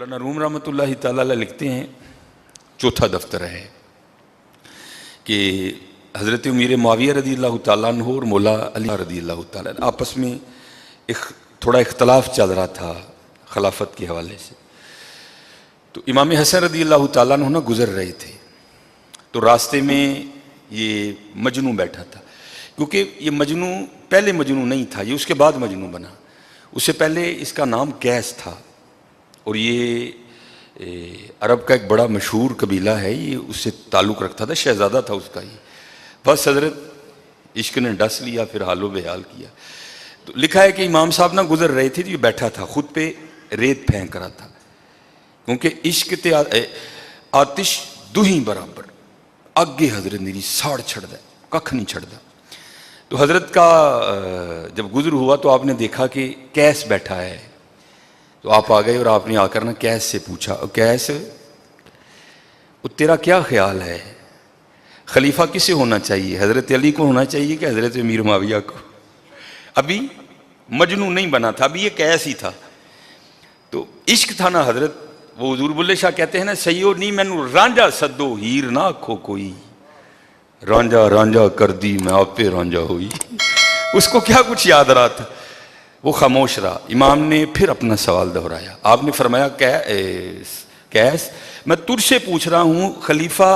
मौलाना room रहमतुल्लाहि ताला अलैह लिखते हैं, चौथा दफ्तर है कि हज़रत अमीर मुआविया रज़ियल्लाहु ताला अन्हु और मौला अली रज़ियल्लाहु ताला आपस में एक थोड़ा इख्तलाफ चल रहा था खिलाफत के हवाले से। तो इमाम हसन रज़ियल्लाहु ताला अन्हु ना गुज़र रहे थे, तो रास्ते में ये मजनू बैठा था, क्योंकि ये मजनू पहले मजनू नहीं था, ये उसके बाद मजनू बना। उससे पहले इसका नाम कैस था और ये अरब का एक बड़ा मशहूर कबीला है, ये उससे ताल्लुक़ रखता था, शहज़ादा था उसका। ये बस हज़रत इश्क ने डस लिया, फिर हालो बेहाल किया। तो लिखा है कि इमाम साहब ना गुज़र रहे थे, तो ये बैठा था खुद पे रेत फेंक रहा था, क्योंकि इश्क ते आतिश दुही बराबर अगे हज़रत मेरी साड़ छड़दा, कख नहीं छड़दा। तो हज़रत का जब गुज़र हुआ तो आपने देखा कि कैस बैठा है, तो आप आ गए और आपने आकर ना कैस से पूछा, कैस वो तेरा क्या ख्याल है, खलीफा किसे होना चाहिए, हज़रत अली को होना चाहिए कि हज़रत अमीर मुआविया को? अभी मजनू नहीं बना था, अभी ये कैस ही था। तो इश्क था ना हज़रत, वो हुजूर बुल्ले शाह कहते हैं ना, सईयो नी मैनू रांझा सदो हीर ना आखो कोई, रांझा रांझा कर दी मैं आपे रांझा हुई। उसको क्या कुछ याद रहा था, वो खामोश रहा। इमाम ने फिर अपना सवाल दोहराया, आपने फरमाया कैस मैं तुझसे पूछ रहा हूँ, खलीफा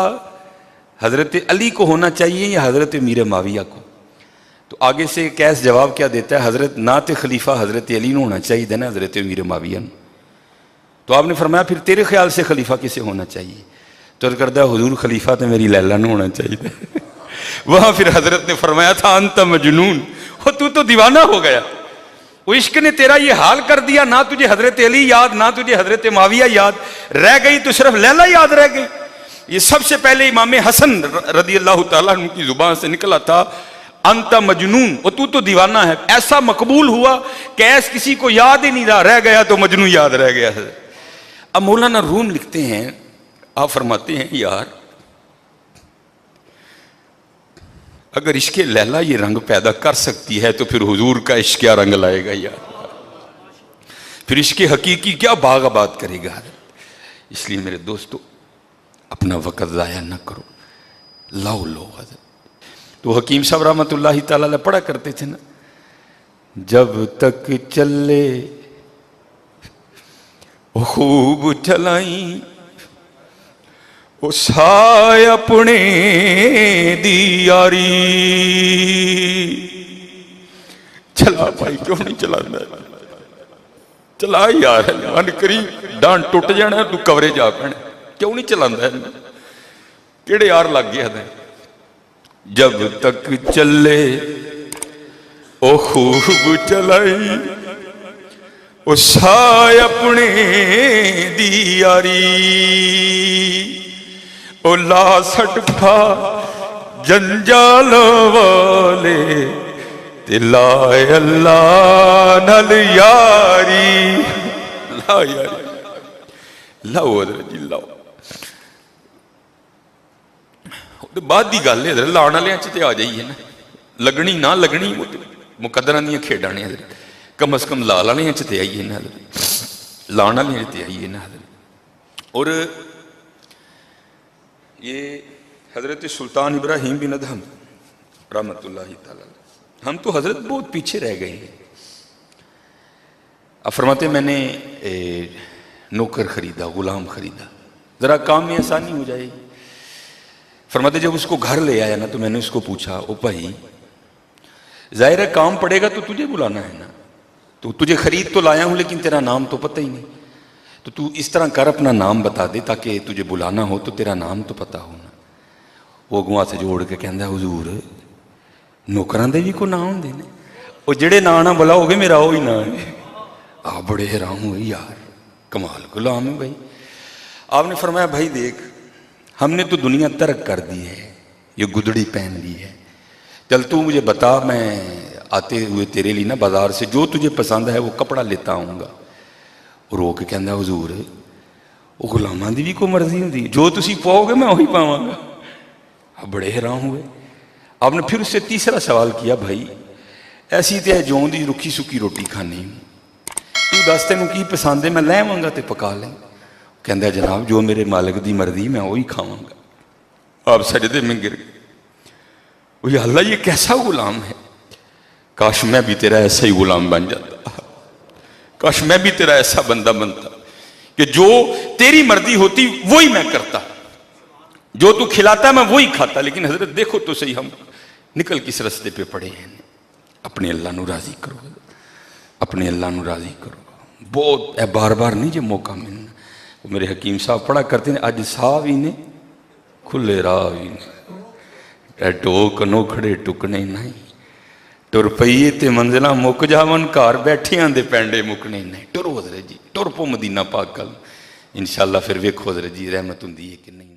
हज़रत अली को होना चाहिए या हज़रत अमीर मुआविया को? तो आगे से कैस जवाब क्या देता है, हज़रत ना तो खलीफा हज़रत अली ने होना चाहिए ना हज़रत अमीर मुआविया ने। तो आपने फरमाया फिर तेरे ख्याल से खलीफा किसे होना चाहिए? तो करता हुजूर खलीफा तो मेरी लैला ने होना चाहिए। वहां फिर हजरत ने फरमाया था अंत मजनून, हो तू तो दीवाना हो गया, वो इश्क ने तेरा ये हाल कर दिया, ना तुझे हजरत अली याद ना तुझे हजरत मुआविया याद, रह गई तो सिर्फ लैला याद रह गई। ये सबसे पहले इमाम हसन रज़ियल्लाहु ताला अन्हु की जुबान से निकला था अंत मजनून, वो तू तो दीवाना है। ऐसा मकबूल हुआ कैस किसी को याद ही नहीं रहा, रह गया तो मजनू याद रह गया है। अब मौलाना रूम लिखते हैं, आप फरमाते हैं यार अगर इश्क लैला ये रंग पैदा कर सकती है तो फिर हुजूर का इश्क क्या रंग लाएगा यार, फिर इश्क हकीकी क्या बाग आबाद करेगा। इसलिए मेरे दोस्तों अपना वक़्त ज़ाया न करो, लाओ लो हज़रत। तो हकीम साहब रहमतुल्लाहि ताला अलैह पढ़ा करते थे ना, जब तक चले खूब चलाई ओ साय अपने दी यारी। चला भाई क्यों नहीं चला, चला यार मन करी डांड टुट जाना, तू कवरे जा पैना, क्यों नहीं चला, केड़े यार लग गया है। जब तक चले ओ खूब चलाई ओ साय अपने दी यारी, ओ ला सटफा जंजाल वाले ते लाए अल्लाह नल यारी। ला यारी लाओ जी लाओ। बाद की गल है लाने वाले च आ जाइए ना, लगनी ना लगनी मुकदरा दी खेडा ने, कम से कम ला वाले च आइए ना, लाने वाले च आइए ना। और ये हज़रत सुल्तान इब्राहिम बिन अदहम रहमतुल्लाहि ताला, हम तो हज़रत बहुत पीछे रह गए हैं। अब फरमाते मैंने नौकर खरीदा, गुलाम खरीदा, ज़रा काम में आसानी हो जाएगी। फरमाते जब उसको घर ले आया ना तो मैंने उसको पूछा, ओ भाई जाहिर है काम पड़ेगा तो तुझे बुलाना है ना, तो तुझे खरीद तो लाया हूँ लेकिन तेरा नाम तो पता ही नहीं, तो तू इस तरह कर अपना नाम बता दे ताकि तुझे बुलाना हो तो तेरा नाम तो पता हो ना। वो अगुआ से जोड़ के कहता हुजूर नौकरां दे भी को नाम होंदे ने, वो जेड़े ना ना बुलाओगे मेरा वो ही ना है। आप बड़े हैरान हुए यार, कमाल गुलाम है भाई। आपने फरमाया भाई देख हमने तो दुनिया तर्क कर दी है, ये गुदड़ी पहन ली है, चल तू मुझे बता, मैं आते हुए तेरे लिए ना बाजार से जो तुझे पसंद है वो कपड़ा लेता आऊँगा। रो के कहता हुजूर वो गुलामां दी भी कोई मर्जी होंदी, जो तुसी पाओगे मैं वही पावांगा। अब बड़े हैरान हुए। आपने फिर उससे तीसरा सवाल किया, भाई ऐसी तो जौं दी रुखी सुखी रोटी खानी, तू दस तेन की पसंद है, मैं ले आवांगा तो पका लें। कहता जनाब जो मेरे मालिक की मर्जी मैं वही खावांगा। आप सजदे में गिर गए। वो या अल्लाह ये कैसा गुलाम है, काश मैं भी तेरा ऐसा ही गुलाम बन जाता, काश मैं भी तेरा ऐसा बंदा बनता कि जो तेरी मर्जी होती वही मैं करता, जो तू खिलाता मैं वही खाता। लेकिन हजरत देखो तो सही हम निकल किस रस्ते पे पड़े हैं। अपने अल्लाह नू राजी करो, अपने अल्लाह नू राजी करो। बहुत बार बार नहीं जो मौका मिलना। वो मेरे हकीम साहब पढ़ा करते हैं, अज साह भी ने खुले राह भी ने, टोक नोखड़े टुकने नहीं, टुर पईए ते मंजिला मुक जावन, घर बैठियां दे पैंडे मुकने नहीं। टुरो हजरत जी, टुर पो मदीना पाक कल इंशाअल्लाह, फिर वेखो हजरत जी रहमत हुंदी है कि नहीं।